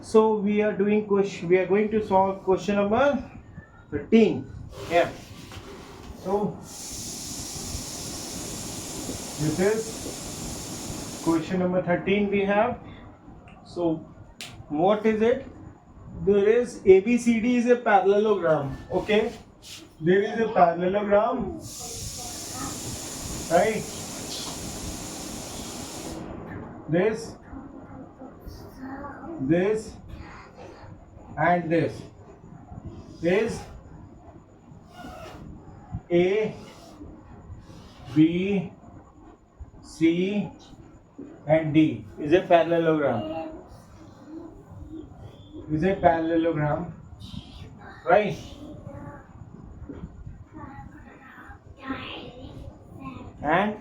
So we are doing question. We are going to solve question number 13. Yeah. So this is question number 13. We have. So what is it? There is ABCD is a parallelogram. Okay. There is a parallelogram, right? This, and this is A, B, C, and D is a parallelogram. Is a parallelogram, right? And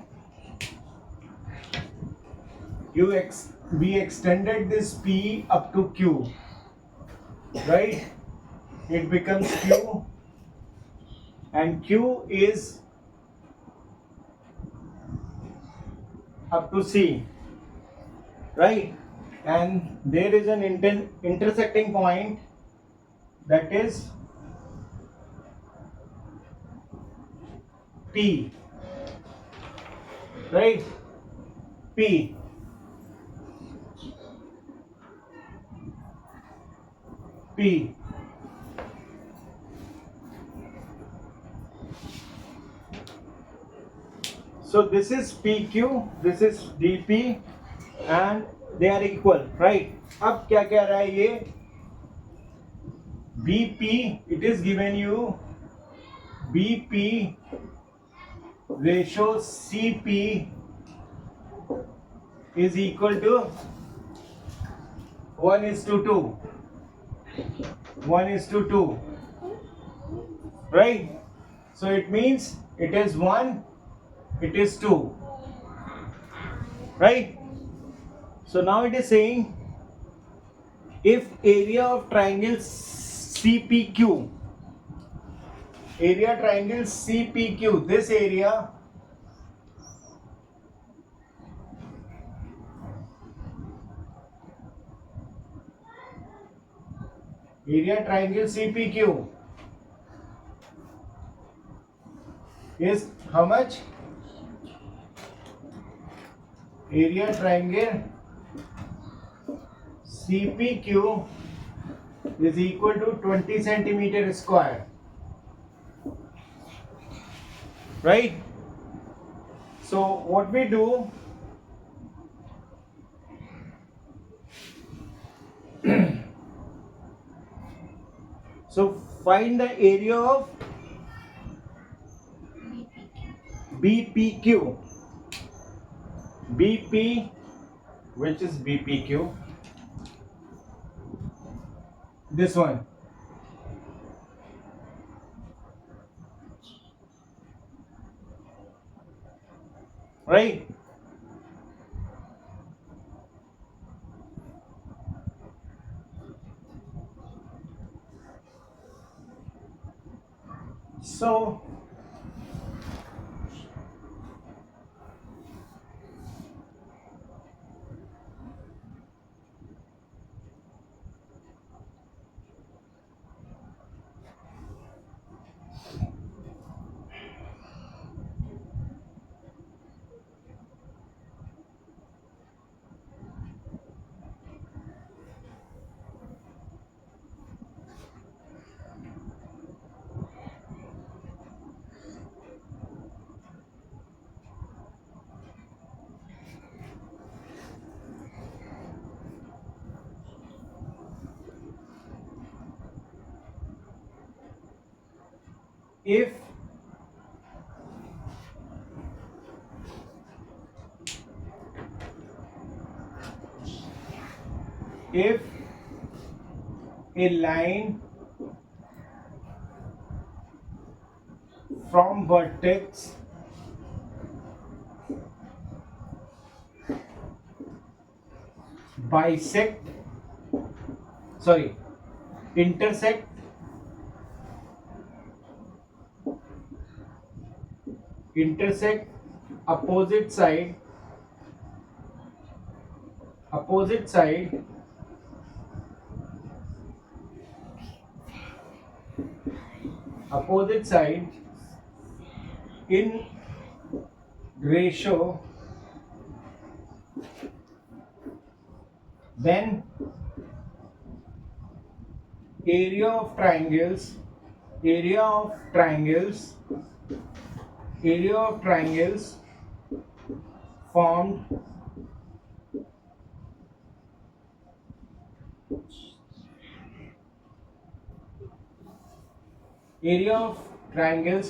we extended this P up to Q, right? It becomes Q, and Q is up to C, right? And there is an intersecting point, that is P, right? P. P. So this is PQ, this is DP, and they are equal, right? अब क्या कह रहा है ये? BP, it is given you BP ratio CP is equal to 1:2. 1:2, right? So it means it is 1, it is 2, right? So now it is saying if area of triangle CPQ, area triangle CPQ, this area triangle CPQ is how much? Area triangle CPQ is equal to 20 centimeter square, right? So what we do, so find the area of BPQ. BP, which is BPQ? This one. Right? So if a line from vertex bisect, sorry, intersect opposite side opposite side in ratio then area of triangles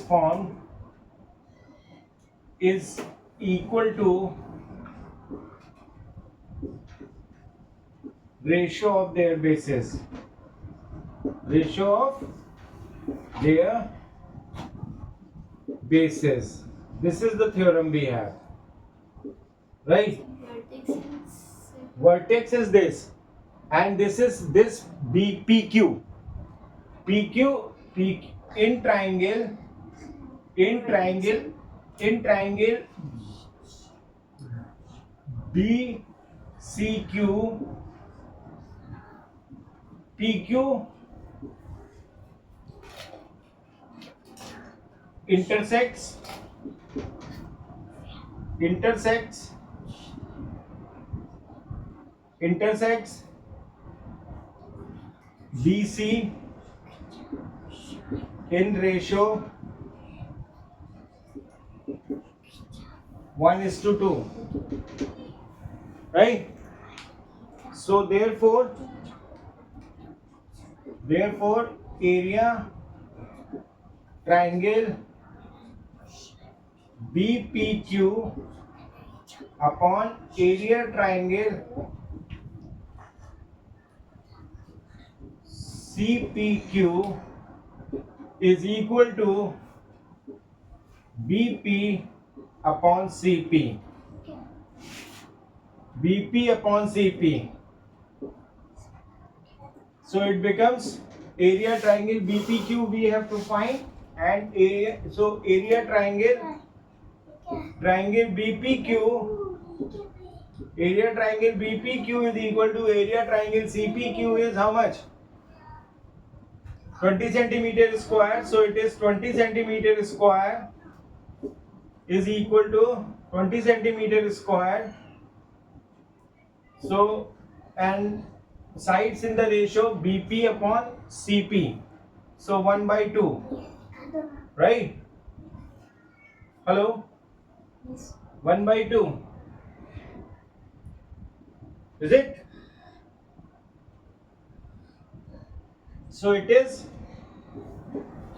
formed is equal to ratio of their bases. This is the theorem we have, right? Vertex is this, and this is this PQ in triangle BCQ. PQ intersects BC in ratio 1:2, right? So therefore area triangle BPQ upon area triangle CPQ is equal to BP upon CP. So it becomes area triangle BPQ we have to find, and area triangle BPQ is equal to area triangle CPQ is how much? 20 centimeter square. So it is 20 centimeter square is equal to 20 centimeter square. So, and sides in the ratio BP upon CP. So 1/2, right? Hello? 1/2. Is it? So it is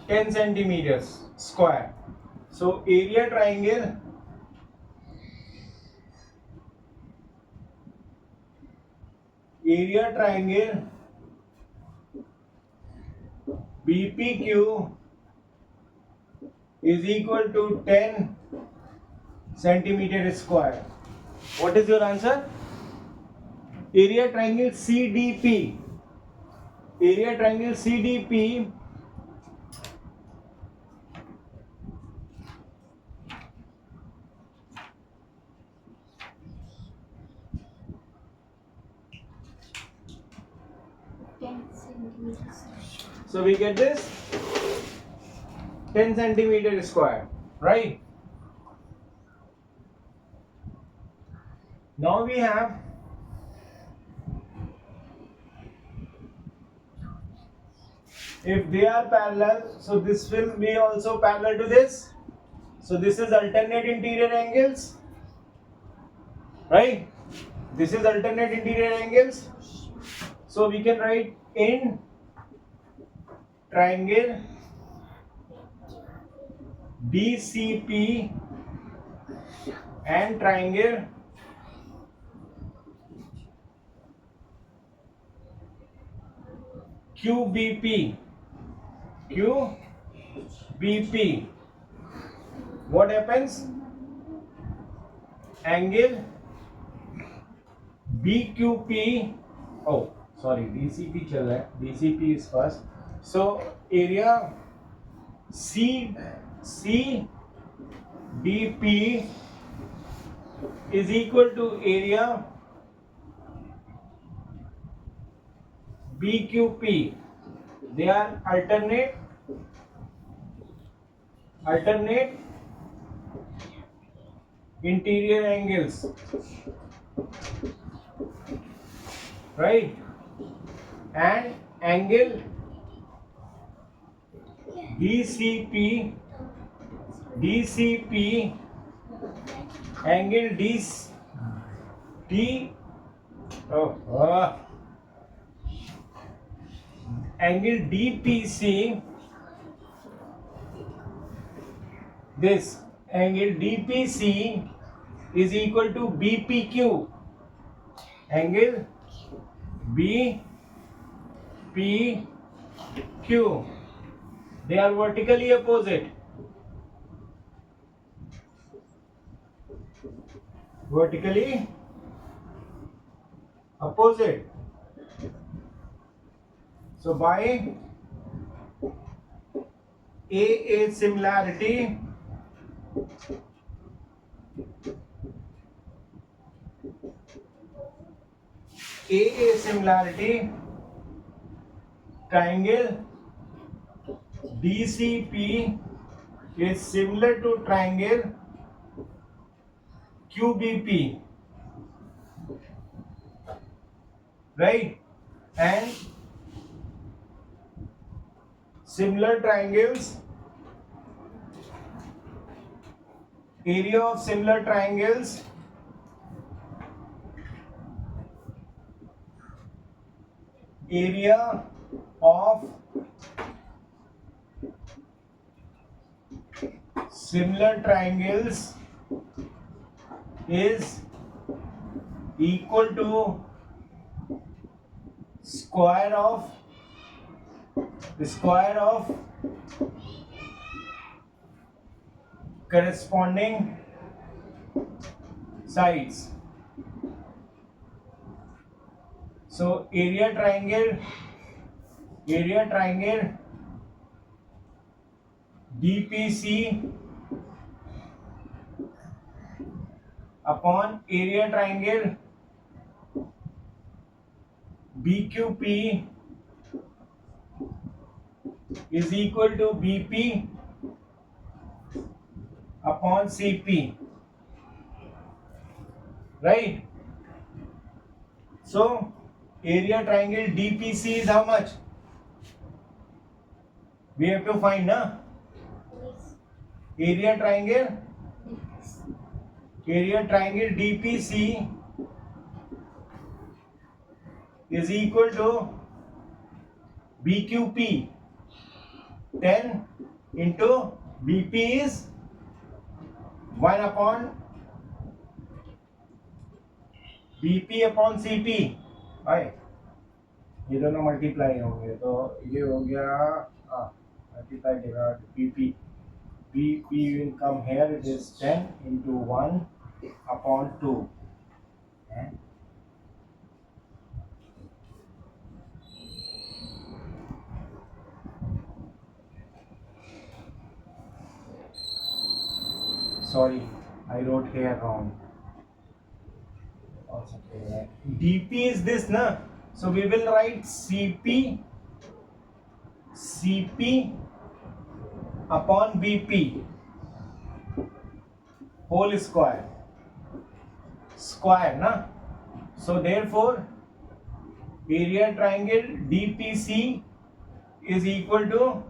10 centimeters square. So area triangle BPQ is equal to 10 centimeter square. What is your answer? Area triangle CDP. So we get this 10 centimeter square, right? Now we have if they are parallel, so this will be also parallel to this. So this is alternate interior angles, right? This is alternate interior angles. So we can write in triangle BCP and triangle QBP. What happens? Angle BQP. Oh, sorry, DCP चल रहा है. DCP is first. So area CDP is equal to area BQP. They are alternate alternate interior angles, right? And angle DCP, angle angle DPC, this angle DPC is equal to BPQ, angle BPQ. They are vertically opposite. Vertically opposite. So by AA similarity, triangle DCP is similar to triangle QBP, right? And similar triangles, area of similar triangles area of similar triangles is equal to square of corresponding sides. So area triangle DPC upon area triangle BQP is equal to BP upon CP, right? So area triangle DPC is how much? We have to find, na? Area triangle DPC is equal to BQP. 10 into BP is 1 upon BP upon CP. भाई ये दोनों multiply होंगे तो ये हो गया multiply divide BP. BP will come here, it is 10 into 1 upon 2. Sorry, I wrote here wrong. DP is this, na? So we will write CP upon BP whole square, na? So therefore area triangle DPC is equal to,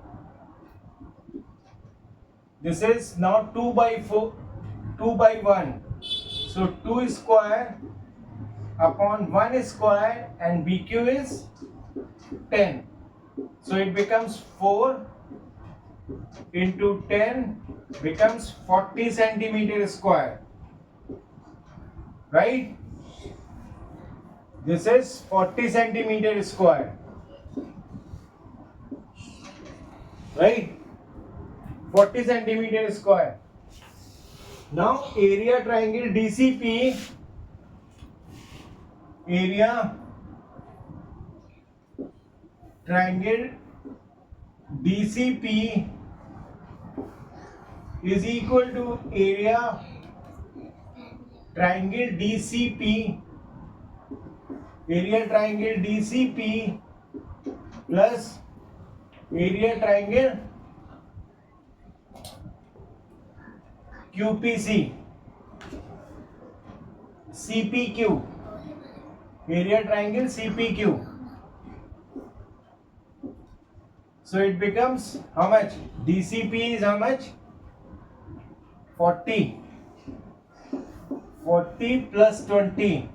this is now 2 by 1. So 2 square upon 1 square and BQ is 10. So it becomes 4 into 10 becomes 40 centimeter square, right? This is 40 centimeter square, right? 40 centimeter square. Now area triangle DCP, area triangle DCP is equal to area triangle DCP plus area triangle QPC, CPQ, area triangle CPQ. So it becomes how much? DCP is how much? 40. 40 plus 20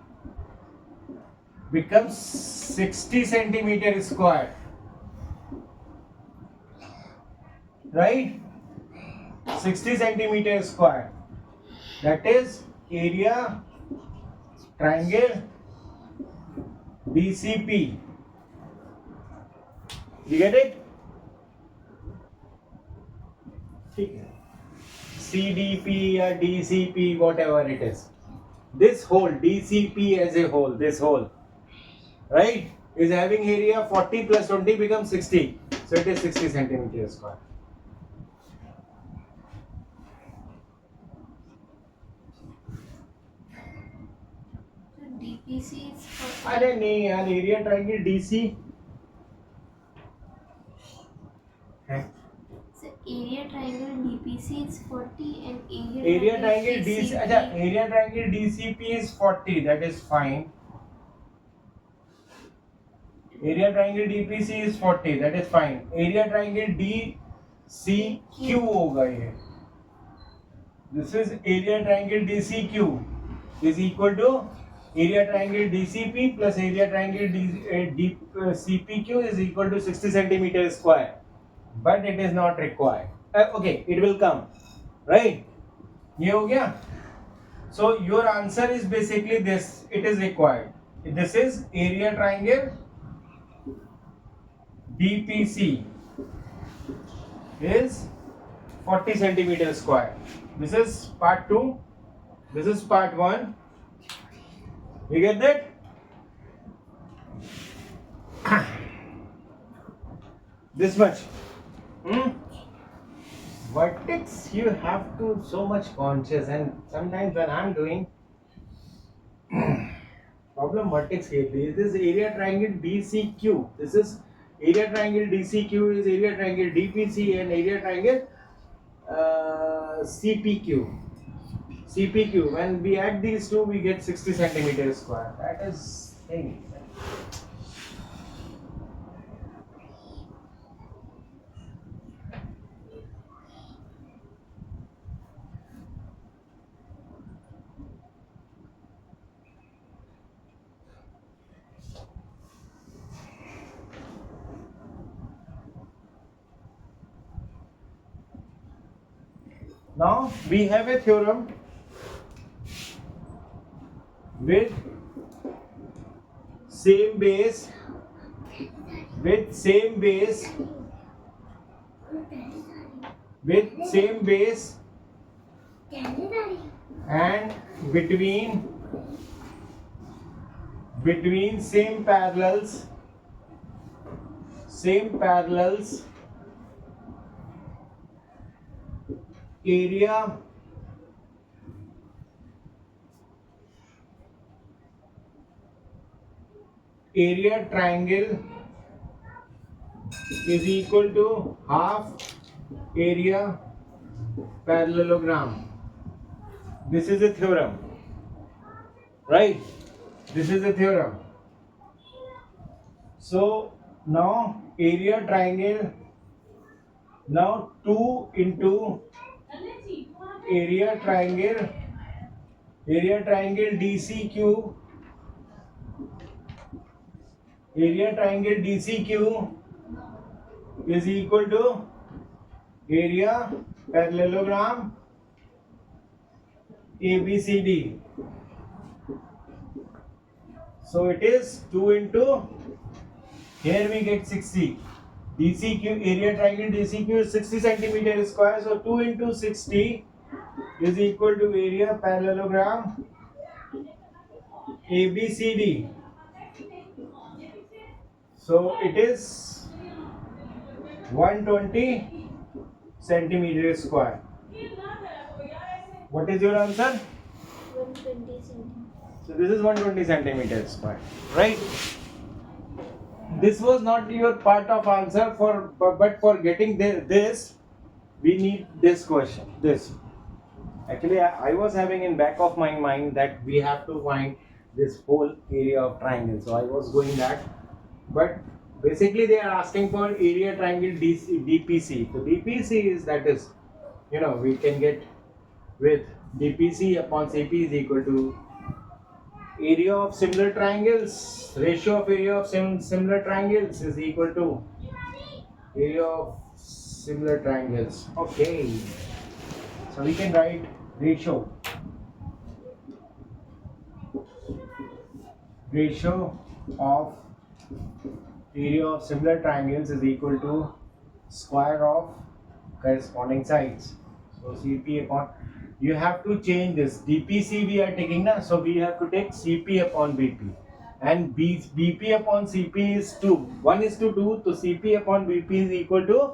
becomes 60 centimeter square. Right? 60 centimeter square. That is area triangle DCP. You get it? CDP or DCP, whatever it is. This whole DCP as a whole, this whole, right, is having area 40 plus 20 becomes 60. So it is 60 centimeter square. DPC is 40. अरे नहीं यार, area triangle DC है. So area triangle DPC is 40 and Area triangle DC, DCP. अच्छा, area triangle DCP is 40. That is fine. Area triangle DPC is 40. That is fine. Area triangle DCQ होगा ये. This is area triangle DCQ is equal to area triangle DCP plus area triangle CPQ is equal to 60 centimeter square. But it is not required. Okay, it will come. Right? ये हो गया. So your answer is basically this. It is required. This is area triangle DPC is 40 centimeter square. This is part 2. This is part 1. You get that? This much. Vertex, you have to so much conscious, and sometimes when I'm doing problem vertex here, this is area triangle DCQ. This is area triangle DCQ is area triangle DPC and area triangle CPQ. CPQ. When we add these two, we get 60 centimeters square. That is thing. Now we have a theorem with same base and between same parallels area triangle is equal to half area parallelogram. This is a theorem, right? This is a theorem. So now area triangle, now 2 into area triangle DCQ, area triangle DCQ is equal to area parallelogram ABCD. So it is 2 into, here we get 60. DCQ, area triangle DCQ is 60 centimeter square. So 2 into 60 is equal to area parallelogram ABCD. So it is 120 centimeter square. What is your answer? 120 centimeters. So this is 120 centimeters square, right? This was not your part of answer but for getting this, we need this question. This. Actually, I was having in back of my mind that we have to find this whole area of triangle. So I was going that, but basically they are asking for area triangle DPC. So DPC is, that is, we can get with DPC upon CP is equal to area of similar triangles. Ratio of area of similar triangles is equal to area of similar triangles. Okay, so we can write ratio of area of similar triangles is equal to square of corresponding sides. So CP upon, you have to change this. DPC we are taking now, so we have to take CP upon BP. And BP upon CP is 2. 1 is to 2, so CP upon BP is equal to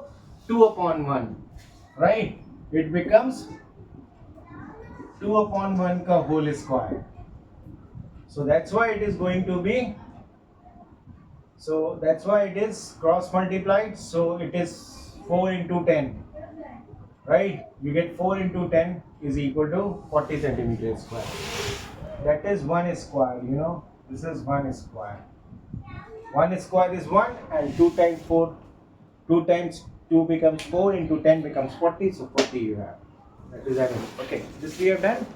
2 upon 1. Right? It becomes 2 upon 1 ka whole square. So that's why it is going to be, so that's why it is cross multiplied. So it is 4 into 10. Right? You get 4 into 10 is equal to 40 centimeters square. That is 1 square, this is 1 square. 1 square is 1, and 2 times 4, 2 times 2 becomes 4, into 10 becomes 40, so 40 you have. That is it. Okay, this we have done.